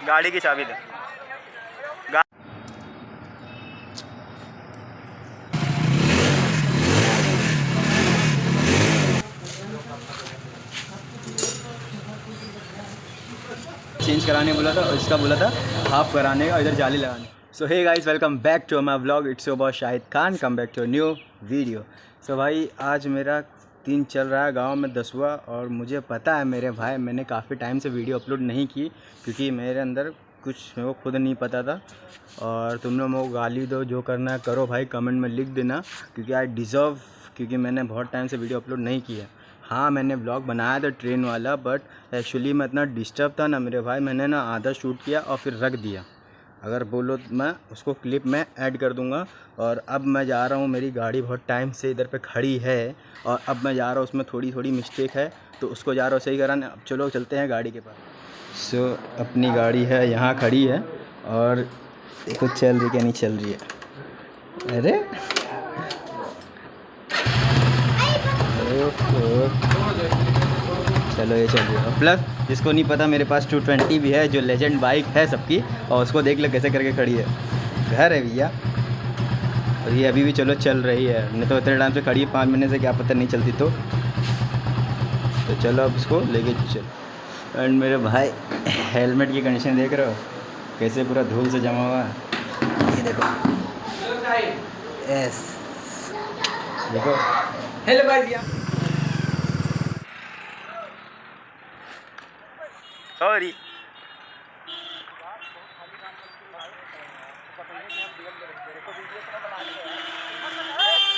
गाड़ी की चाबी दे। चेंज कराने बोला था और इसका बोला था हाफ कराने का, इधर जाली लगाने। So hey guys, welcome back to my vlog. It's your boy Shahid Khan, come back to new video. सो भाई, आज मेरा दिन चल रहा है गांव में 10वां, और मुझे पता है मेरे भाई, मैंने काफ़ी टाइम से वीडियो अपलोड नहीं की क्योंकि मेरे अंदर कुछ मेरे को खुद नहीं पता था। और तुम लोग मेरे को गाली दो, जो करना है करो भाई, कमेंट में लिख देना, क्योंकि आई डिज़र्व, क्योंकि मैंने बहुत टाइम से वीडियो अपलोड नहीं की है। हाँ, मैंने ब्लॉग बनाया था ट्रेन वाला, बट एक्चुअली मैं इतना डिस्टर्ब था ना मेरे भाई, मैंने ना आधा शूट किया और फिर रख दिया। अगर बोलो तो मैं उसको क्लिप में ऐड कर दूंगा। और अब मैं जा रहा हूँ, मेरी गाड़ी बहुत टाइम से इधर पे खड़ी है और अब मैं जा रहा हूँ, उसमें थोड़ी मिस्टेक है तो उसको जा रहा हूँ सही कराने। अब चलो चलते हैं गाड़ी के पास। सो अपनी गाड़ी है, यहाँ खड़ी है और देखो चल रही क्या नहीं चल रही है। अरे चलो ये चल रही है। प्लस जिसको नहीं पता, मेरे पास 220 भी है, जो लेजेंड बाइक है सबकी, और उसको देख लो कैसे करके खड़ी है। घर है भैया, और ये अभी भी चलो चल रही है, नहीं तो इतने टाइम से खड़ी है 5 महीने से, क्या पता नहीं चलती तो चलो अब इसको लेके चलो। एंड मेरे भाई, हेलमेट की कंडीशन देख रहे हो कैसे पूरा धूल से जमा हुआ है, ये देखो। यस देखो, हेलो भाई भैया, सॉरी।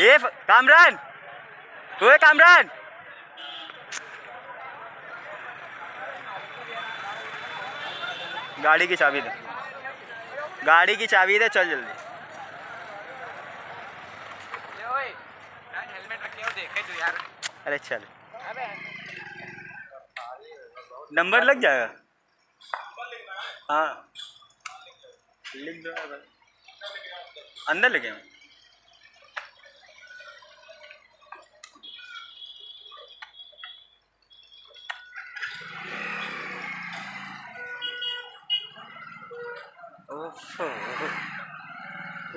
ये कामरान, तू है कामरान? गाड़ी की चाबी दे, गाड़ी की चाबी दे, चल जल्दी। हेलमेट रखे हो, देखे जो यार। अरे चल, नंबर लग जाएगा। हाँ लिख दो, अंदर लगे हैं।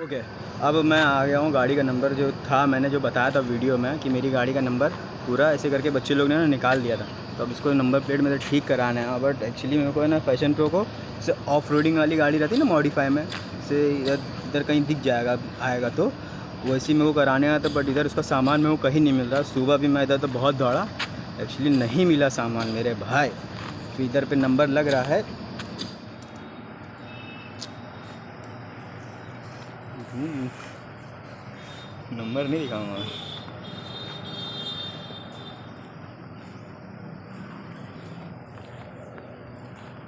ओके, अब मैं आ गया हूँ। गाड़ी का नंबर जो था, मैंने जो बताया था वीडियो में कि मेरी गाड़ी का नंबर पूरा ऐसे करके बच्चे लोग ने ना निकाल दिया था, तो अब इसको नंबर प्लेट में ठीक कराना है। बट एक्चुअली मेरे को है ना, फैशन प्रो को जैसे ऑफ रोडिंग वाली गाड़ी रहती है ना, मॉडिफाई में से इधर कहीं दिख जाएगा आएगा, तो वैसे ही मेरे को कराने आया था। बट इधर उसका सामान मेरे को कहीं नहीं मिल रहा। सुबह भी मैं इधर तो बहुत दौड़ा, एक्चुअली नहीं मिला सामान मेरे भाई। फिर इधर पे नंबर लग रहा है, नंबर नहीं दिखाऊंगा।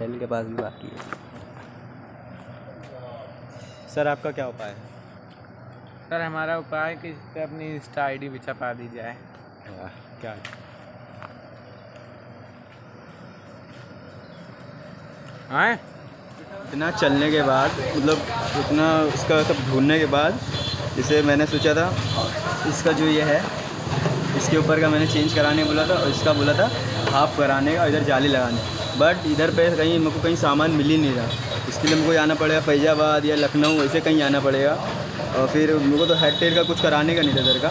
होटल के पास भी बाकी है। सर आपका क्या उपाय है? सर हमारा उपाय है कि इस पर अपनी इंस्टा आईडी भी छपा दी जाए। क्या है? हाँ, इतना चलने के बाद, मतलब इतना उसका सब ढूंढने के बाद, जैसे मैंने सोचा था इसका जो ये है, इसके ऊपर का मैंने चेंज कराने बोला था और इसका बोला था हाफ कराने का, इधर जाली लगाने। बट इधर पे कहीं मेरे को कहीं सामान मिल ही नहीं रहा, इसके लिए मेरे को जाना पड़ेगा फैजाबाद या लखनऊ, वैसे कहीं जाना पड़ेगा। और फिर मेरे को तो हेड टेल का कुछ कराने का नहीं था इधर का,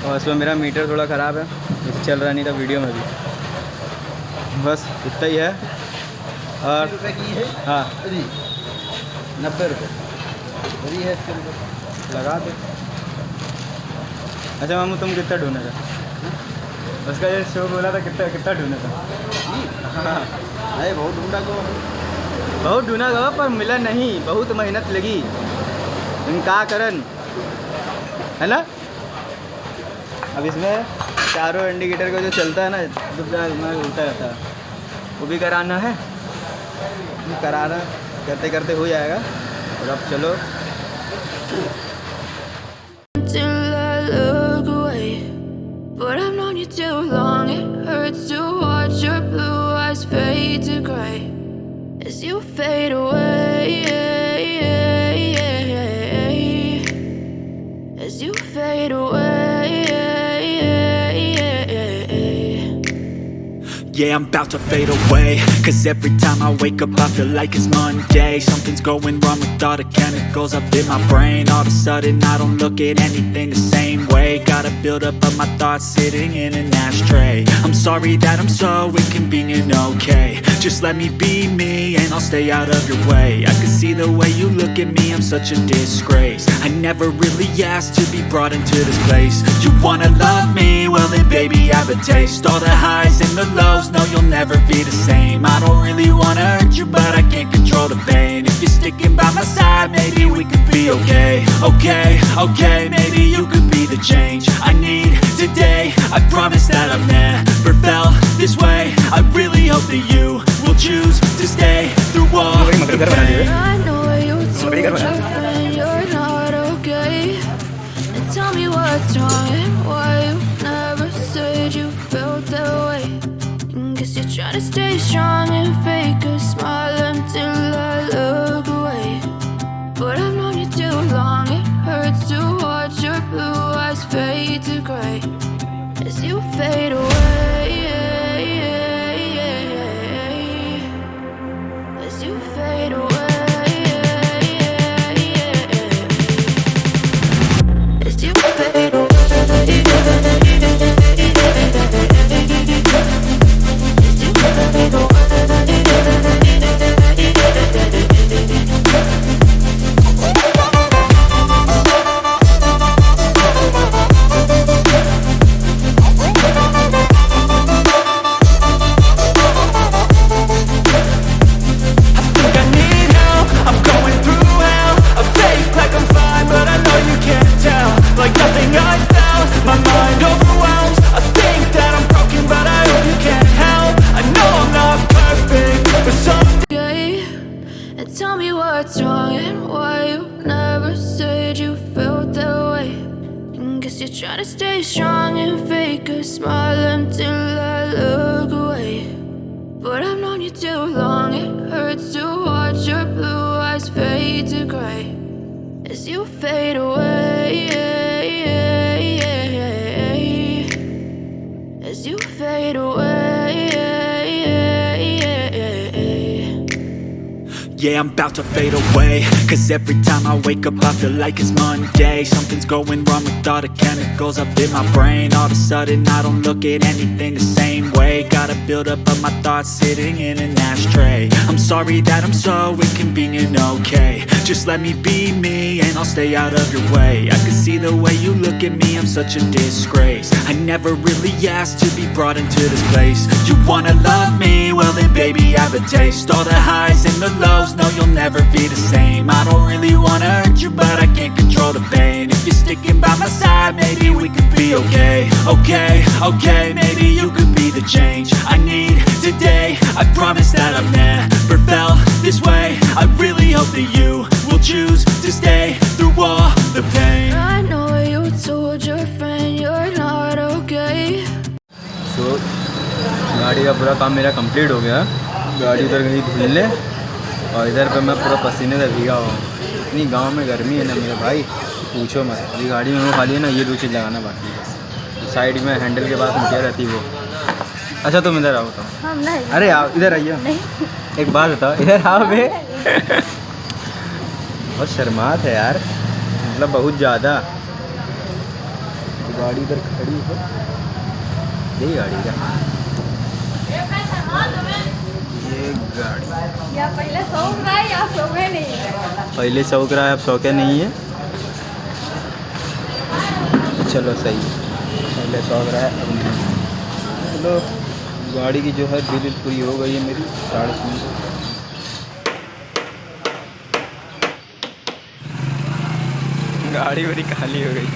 और इसमें मेरा मीटर थोड़ा ख़राब है, चल रहा नहीं था वीडियो में भी। बस इतना ही है। और हाँ 90 रुपये है, लगा दे। अच्छा मामू, तुम कितना ढूंढा था? उसका ये शो बोला था, कितना ढूंढा था? हाँ अरे बहुत ढूंढा गया पर मिला नहीं, बहुत मेहनत लगी, इनका करन है ना। अब इसमें चारों इंडिकेटर का जो चलता है ना, दिमाग उल्टा रहता है, वो भी कराना है। कराना करते करते हो जाएगा। और अब चलो, But I've known you too long, it hurts to watch your blue eyes fade to gray as you fade away, as you fade away. Yeah, I'm about to fade away, 'cause every time I wake up I feel like it's Monday. Something's going wrong with all the chemicals up in my brain. All of a sudden I don't look at anything the same way. Gotta build up of my thoughts sitting in an ashtray. I'm sorry that I'm so inconvenient, okay. Just let me be me and I'll stay out of your way. I can see the way you look at me, I'm such a disgrace. I never really asked to be brought into this place. You wanna love me? Well then baby have a taste. All the highs and the lows, no you'll never be the same. I don't really wanna hurt you but I can't control the pain. If you're sticking by my side, maybe we could be okay. Okay, okay, maybe you could be the change I need today. I promise that I've never felt this way. I really hope that you will choose to stay through all the pain. I know you told your friend you're not okay. And tell me what's wrong and why you never said you felt that way. Guess you're trying to stay strong and fake a smile until I look away. But I've known you too long, it hurts to watch your blue eyes fade to grey as you fade away. As you fade away. As you fade away. Tell me what's wrong and why you never said you felt that way. Guess you're trying to stay strong and fake a smile until I look away. But I've known you too long, it hurts to watch your blue eyes fade to grey as you fade away. As you fade away. Yeah, I'm about to fade away, 'cause every time I wake up I feel like it's Monday. Something's going wrong with all the chemicals up in my brain. All of a sudden I don't look at anything the same way. Gotta build up of my thoughts sitting in an ashtray. I'm sorry that I'm so inconvenient, okay. Just let me be me and I'll stay out of your way. I can see the way you look at me, I'm such a disgrace. I never really asked to be brought into this place. You wanna love me? Well then baby have a taste. All the highs and the lows, no you'll never be the same. I don't really wanna hurt you but I can't control the pain. If you're sticking by my side, maybe we could be okay. Okay, okay, maybe you could be the change I need today. I promise that I've never felt this way. I really hope that you will choose to stay through all the pain. I know you told your friend you're not okay. So गाड़ी का पूरा काम मेरा complete हो गया. गाड़ी उधर गई धुलने और इधर पे मैं पूरा पसीने से भीगा हुआ हूँ. इतनी गांव में गर्मी है ना मेरे भाई, पूछो मत. ये गाड़ी में वो खाली है ना, ये 2 चीज़ लगाना बाकी है. साइड में हैंडल के पास मुझे रहती वो. अच्छा तुम इधर आओ तो. अरे आओ इधर आइए. एक बात बताओ, इधर आओ बे. बहुत शर्मात है यार, मतलब बहुत ज़्यादा. गाड़ी इधर खड़ी है, यही गाड़ी का ये गाड़ी. या पहले शौक रहा है या शौके नहीं है. पहले शौक रहा है, अब शौके नहीं है. चलो सही है, पहले शौक रहा है अब नहीं. चलो गाड़ी की जो है बिल पूरी हो गई है मेरी 350. गाड़ी मेरी खाली हो गई.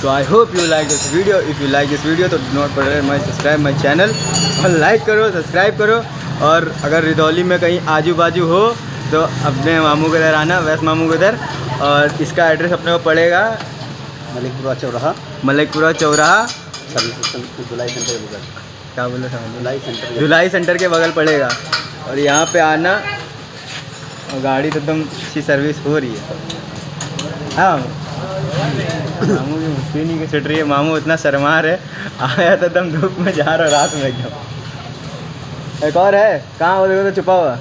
So I hope you like this video. If you like this video, तो do not forget my subscribe my channel और लाइक करो, सब्सक्राइब करो. और अगर रिदौली में कहीं आजू बाजू हो तो अपने मामू के इधर आना, वैस मामू के इधर. और इसका एड्रेस अपने को पड़ेगा मलिकपुरा चौराहा. धुलाई सेंटर के बगल. क्या बोले था? धुलाई सेंटर के बगल पड़ेगा. और यहाँ पे आना और गाड़ी तो एकदम अच्छी सर्विस हो रही है. हाँ मामू की मुश्किल नहीं छुट रही है। मामू इतना शर्मा रहे, आया तो दम धूप में जा रहा रात में एकदम। एक और है, कहाँ वो देखो तो छुपा हुआ।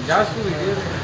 जा उसकी वीडियो